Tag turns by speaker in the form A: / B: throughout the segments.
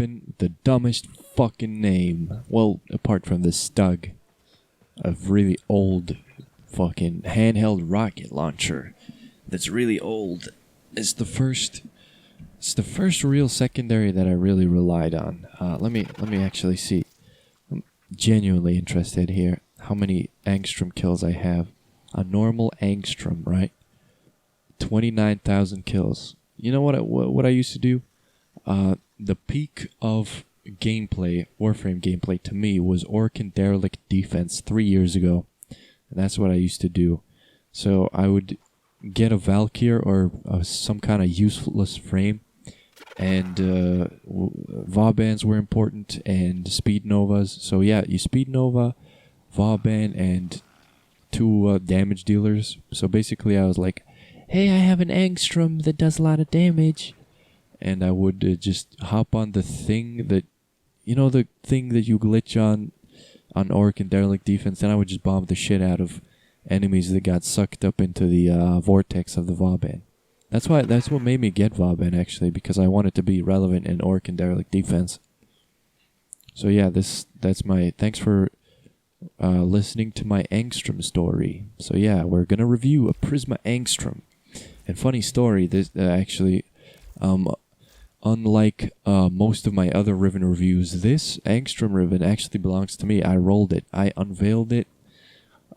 A: weapon, the dumbest fucking name. Well, apart from the Stug, a really old fucking handheld rocket launcher that's really old. It's the first real secondary that I really relied on. Let me actually see. I'm genuinely interested here. How many Angstrom kills I have? A normal Angstrom, right? 29,000 kills. You know what I used to do? The peak of gameplay, Warframe gameplay, to me was Orc and Derelict defense 3 years ago. And that's what I used to do. So I would get a Valkyr or some kind of useless frame. And Vaubands were important, and Speed Novas. So yeah, you Speed Nova, Vauban, and 2 damage dealers. So basically I was like, hey, I have an Angstrom that does a lot of damage. And I would just hop on the thing that, you know, the thing that you glitch on Orc and Derelict defense, and I would just bomb the shit out of enemies that got sucked up into the vortex of the Vauban. That's what made me get Vauban, actually, because I wanted to be relevant in Orc and Derelict defense. So yeah, that's my... Thanks for listening to my Angstrom story. So yeah, we're gonna review a Prisma Angstrom. And funny story, this actually... unlike most of my other Riven reviews, this Angstrom Riven actually belongs to me. I rolled it. I unveiled it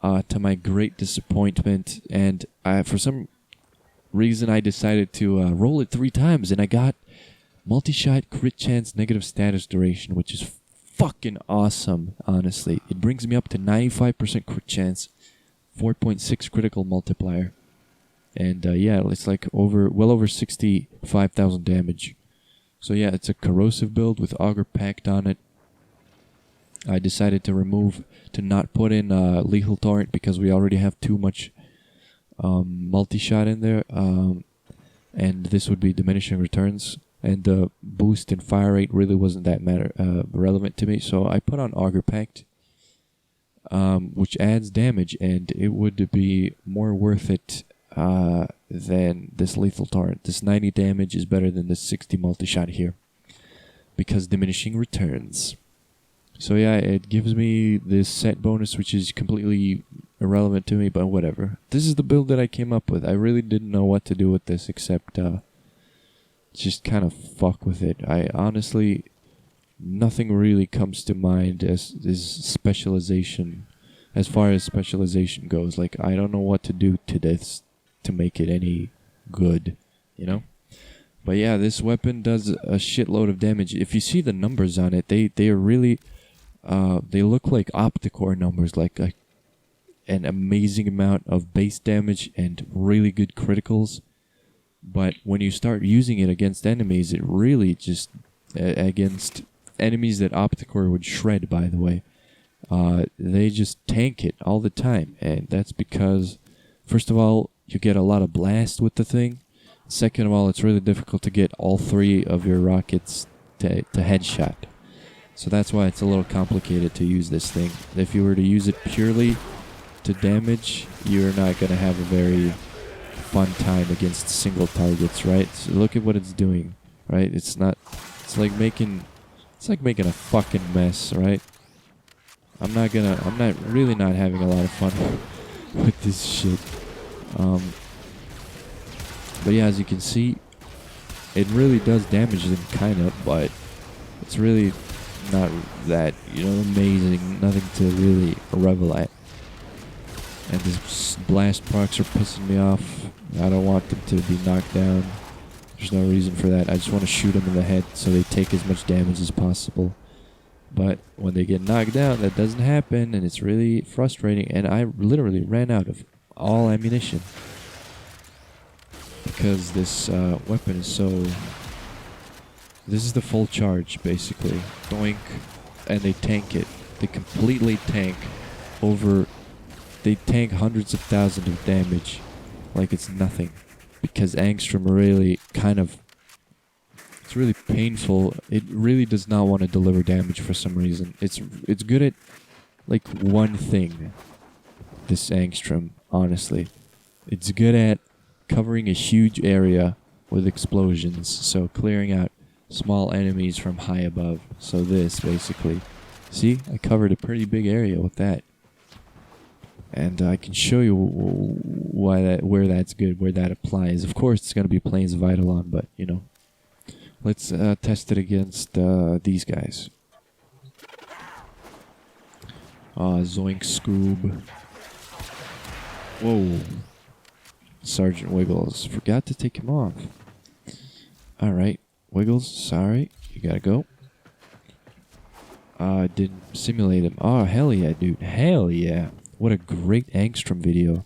A: to my great disappointment, and for some reason I decided to roll it 3 times, and I got multi-shot, crit chance, negative status duration, which is fucking awesome, honestly. It brings me up to 95% crit chance, 4.6 critical multiplier, and yeah, it's like well over 65,000 damage. So yeah, it's a corrosive build with Augur Pact on it. I decided to not put in Lethal Torrent because we already have too much multi-shot in there. And this would be diminishing returns. And the boost in fire rate really wasn't that relevant to me. So I put on Augur Pact, which adds damage, and it would be more worth it than this Lethal Torrent. This 90 damage is better than this 60 multi-shot here, because diminishing returns. So yeah, it gives me this set bonus, which is completely irrelevant to me, but whatever. This is the build that I came up with. I really didn't know what to do with this, except just kind of fuck with it. I honestly, nothing really comes to mind as specialization, as far as specialization goes. Like, I don't know what to do to this to make it any good, you know? But yeah, this weapon does a shitload of damage. If you see the numbers on it, they are really, they look like Opticore numbers, like an amazing amount of base damage and really good criticals. But when you start using it against enemies, it really just, against enemies that Opticore would shred, by the way, they just tank it all the time. And that's because, first of all, you get a lot of blast with the thing. Second of all, it's really difficult to get all 3 of your rockets to headshot. So that's why it's a little complicated to use this thing. If you were to use it purely to damage, you're not going to have a very fun time against single targets, right? So look at what it's doing, right? It's like making a fucking mess, right? I'm really not having a lot of fun with this shit. But yeah, as you can see, it really does damage them, kind of, but it's really not that, amazing. Nothing to really revel at. And these blast procs are pissing me off. I don't want them to be knocked down. There's no reason for that. I just want to shoot them in the head so they take as much damage as possible. But when they get knocked down, that doesn't happen, and it's really frustrating. And I literally ran out of all ammunition, because this weapon is so... This is the full charge, basically. Doink. And they tank it. They completely tank over... They tank hundreds of thousands of damage like it's nothing. Because Angstrom really kind of... It's really painful. It really does not want to deliver damage for some reason. It's good at, like, one thing. This Angstrom, honestly. It's good at covering a huge area with explosions, so clearing out small enemies from high above. So this, basically. See? I covered a pretty big area with that. And I can show you where that's good, where that applies. Of course, it's going to be Plains of Eidolon, but, you know. Let's test it against these guys. Zoink Scoob. Whoa. Sergeant Wiggles. Forgot to take him off. Alright. Wiggles, sorry. You gotta go. Didn't simulate him. Oh, hell yeah, dude. Hell yeah. What a great Angstrom video.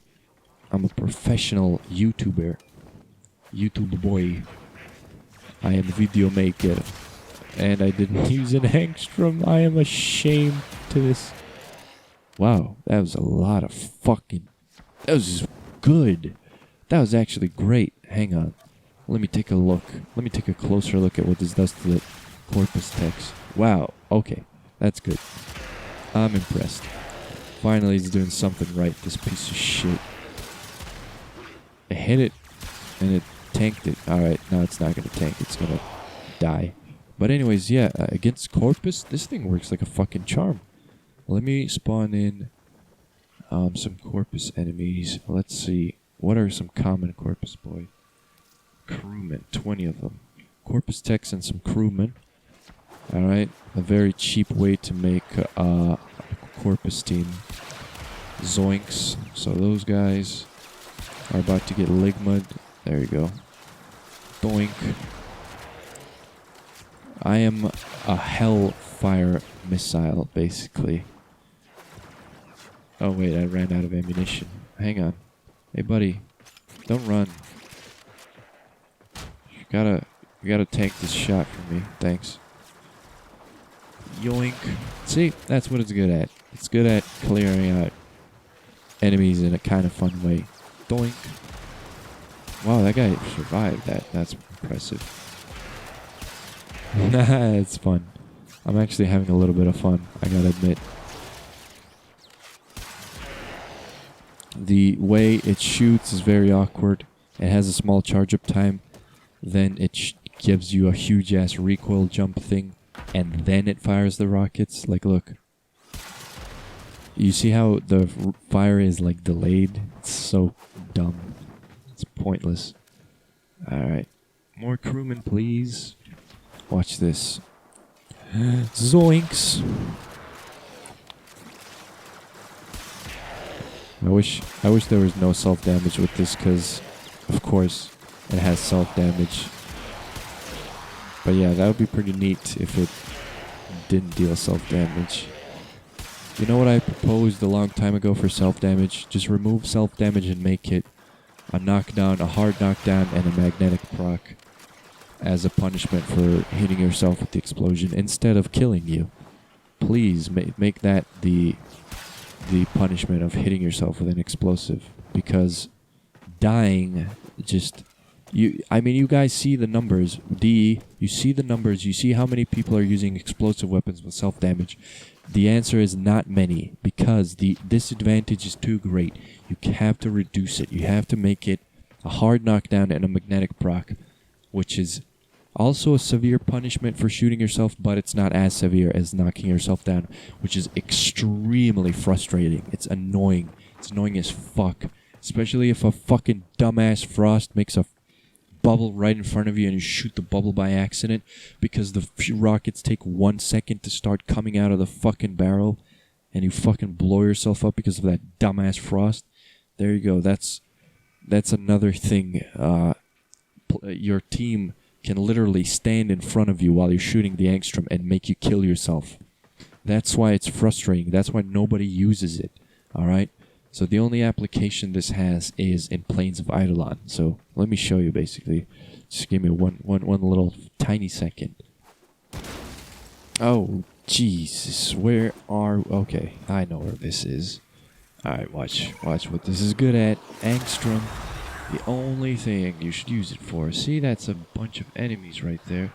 A: I'm a professional YouTuber. YouTube boy. I am a video maker. And I didn't use an Angstrom. I am ashamed to this. Wow, that was a lot of fucking... That was good. That was actually great. Hang on. Let me take a look. Let me take a closer look at what this does to the Corpus text. Wow, okay. That's good. I'm impressed. Finally, he's doing something right, this piece of shit. I hit it, and it tanked it. Alright, now it's not going to tank. It's going to die. But anyways, yeah, against Corpus, this thing works like a fucking charm. Let me spawn in some Corpus enemies. Let's see. What are some common Corpus, boy? Crewmen, 20 of them. Corpus techs and some crewmen. Alright, a very cheap way to make a Corpus team. Zoinks. So those guys are about to get ligma'd. There you go. Doink. I am a hellfire missile, basically. Oh wait, I ran out of ammunition. Hang on. Hey buddy, don't run. You gotta tank this shot for me. Thanks. Yoink. See, that's what it's good at. It's good at clearing out enemies in a kind of fun way. Doink. Wow, that guy survived that. That's impressive. Nah, it's fun. I'm actually having a little bit of fun, I gotta admit. The way it shoots is very awkward. It has a small charge up time. Then it gives you a huge ass recoil jump thing. And then it fires the rockets. Like, look. You see how the fire is, like, delayed? It's so dumb. It's pointless. Alright. More crewmen, please. Watch this. Zoinks! I wish there was no self-damage with this, because, of course, it has self-damage. But yeah, that would be pretty neat if it didn't deal self-damage. You know what I proposed a long time ago for self-damage? Just remove self-damage and make it a knockdown, a hard knockdown, and a magnetic proc as a punishment for hitting yourself with the explosion instead of killing you. Please make that the punishment of hitting yourself with an explosive, because dying just... I mean, you guys see the numbers. You see the numbers. You see how many people are using explosive weapons with self-damage. The answer is not many, because the disadvantage is too great. You have to reduce it. You have to make it a hard knockdown and a magnetic proc, which is also a severe punishment for shooting yourself, but it's not as severe as knocking yourself down, which is extremely frustrating. It's annoying. It's annoying as fuck. Especially if a fucking dumbass Frost makes a bubble right in front of you and you shoot the bubble by accident because the rockets take 1 second to start coming out of the fucking barrel and you fucking blow yourself up because of that dumbass Frost. There you go. That's another thing. Your team can literally stand in front of you while you're shooting the Angstrom and make you kill yourself. That's why it's frustrating. That's why nobody uses it. Alright? So the only application this has is in Plains of Eidolon. So let me show you basically. Just give me one little tiny second. Oh, Jesus. Where are... Okay, I know where this is. Alright, watch what this is good at. Angstrom. The only thing you should use it for. See, that's a bunch of enemies right there.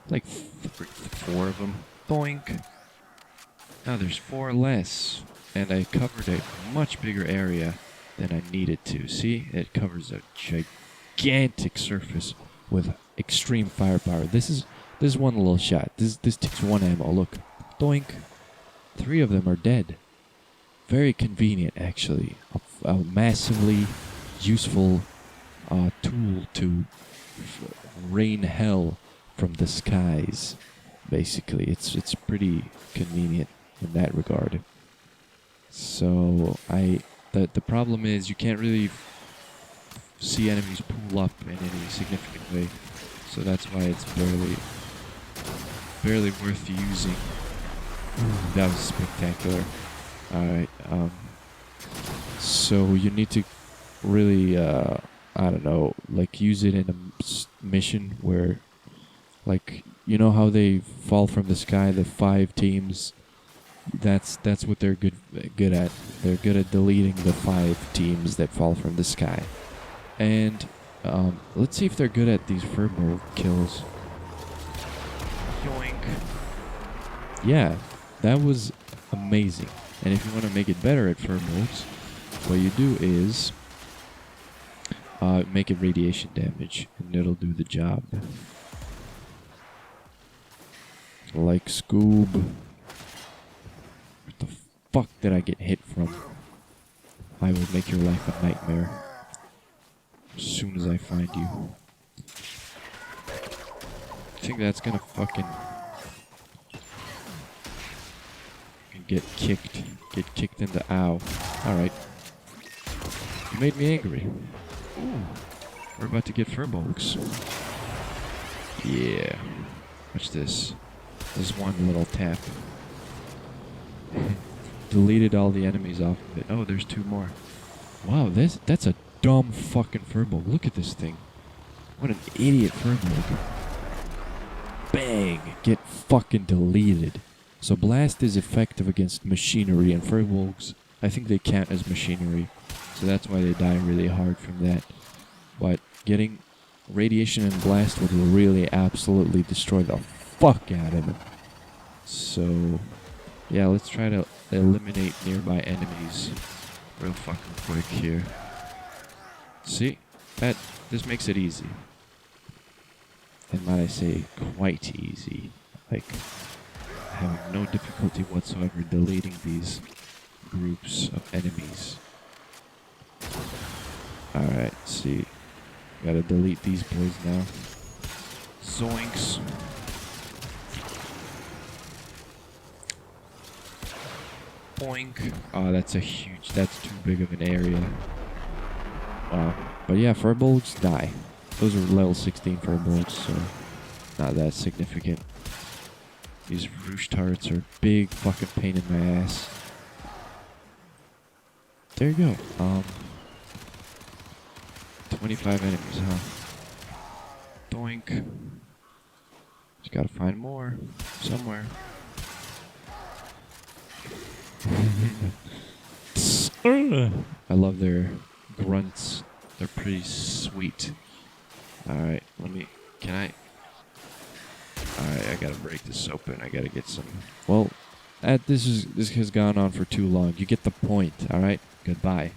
A: Like 4 of them. Boink. Now there's 4 less. And I covered a much bigger area than I needed to. See? It covers a gigantic surface with extreme firepower. This This one little shot. This takes 1 ammo. Look. Doink. 3 of them are dead. Very convenient, actually. A massively useful tool to rain hell from the skies. Basically, it's pretty convenient in that regard. So the problem is you can't really see enemies pull up in any significant way. So that's why it's barely worth using. Ooh, that was spectacular. Alright, so you need to really, I don't know, like use it in a mission where, like, you know how they fall from the sky, the 5 teams? That's what they're good at. They're good at deleting the 5 teams that fall from the sky. And let's see if they're good at these furball kills. Yoink. Yeah, that was amazing. And if you want to make it better at furbolgs, what you do is make it radiation damage, and it'll do the job. Like Scoob. What the fuck did I get hit from? I will make your life a nightmare as soon as I find you. I think that's gonna fucking get kicked in the ow. Alright. You made me angry. Ooh. We're about to get furbolgs. Yeah. Watch this. This one little tap. Deleted all the enemies off of it. Oh, there's 2 more. Wow, that's a dumb fucking furbolg. Look at this thing. What an idiot furbolg. Bang! Get fucking deleted. So blast is effective against machinery, and furbolgs, I think they count as machinery. So that's why they die really hard from that. But getting radiation and blast would really absolutely destroy the fuck out of them. So yeah, let's try to eliminate nearby enemies real fucking quick here. See? This makes it easy. And might I say, quite easy. Like, having no difficulty whatsoever deleting these groups of enemies. Alright, see. Gotta delete these boys now. Zoinks. Boink. Oh, that's too big of an area. Wow. But yeah, furbolgs die. Those are level 16 furbolgs, so not that significant. These roosh turrets are a big fucking pain in my ass. There you go. 25 enemies, huh? Doink. Just gotta find more somewhere. I love their grunts. They're pretty sweet. Alright, Alright, I gotta break this open. I gotta get some. Well, this has gone on for too long. You get the point, alright? Goodbye.